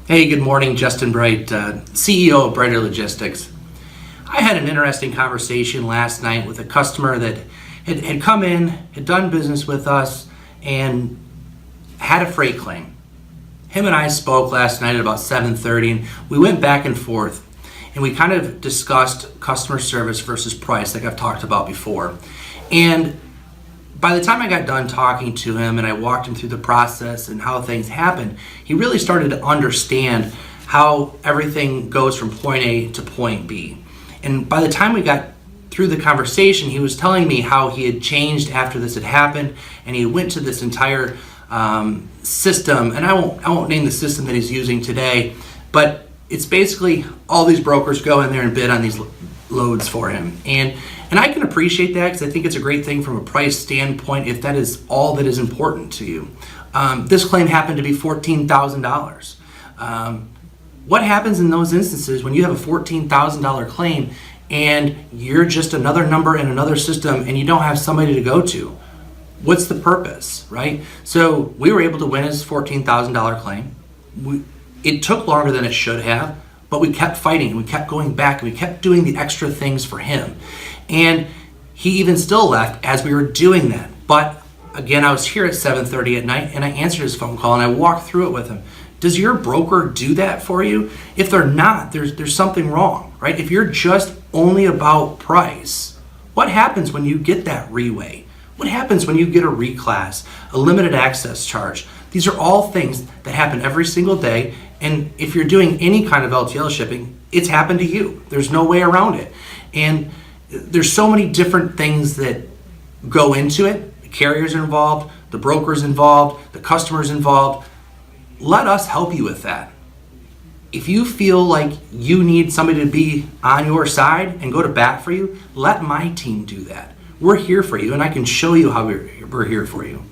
Hey, good morning, Justin Bright, CEO of Brighter Logistics. I had an interesting conversation last night with a customer that had come in, had done business with us, and had a freight claim. Him and I spoke last night at about 7:30, and we went back and forth, and we kind of discussed customer service versus price, like I've talked about before. And by the time I got done talking to him and I walked him through the process and how things happen, he really started to understand how everything goes from point A to point B. And by the time we got through the conversation, he was telling me how he had changed after this had happened, and he went to this entire system, and I won't name the system that he's using today, but it's basically all these brokers go in there and bid on these loads for him. And I can appreciate that because I think it's a great thing from a price standpoint if that is all that is important to you. This claim happened to be $14,000. What happens in those instances when you have a $14,000 claim and you're just another number in another system and you don't have somebody to go to? What's the purpose, right? So we were able to win his $14,000 claim. It took longer than it should have, but we kept fighting, we kept going back, and we kept doing the extra things for him. And he even still left as we were doing that. But again, I was here at 7:30 at night and I answered his phone call and I walked through it with him. Does your broker do that for you? If they're not, there's something wrong, right? If you're just only about price, what happens when you get that reweigh? What happens when you get a reclass, a limited access charge? These are all things that happen every single day. And if you're doing any kind of LTL shipping, it's happened to you. There's no way around it. And there's so many different things that go into it. The carriers are involved, the brokers involved, the customers involved. Let us help you with that. If you feel like you need somebody to be on your side and go to bat for you, let my team do that. We're here for you, and I can show you how we're here for you.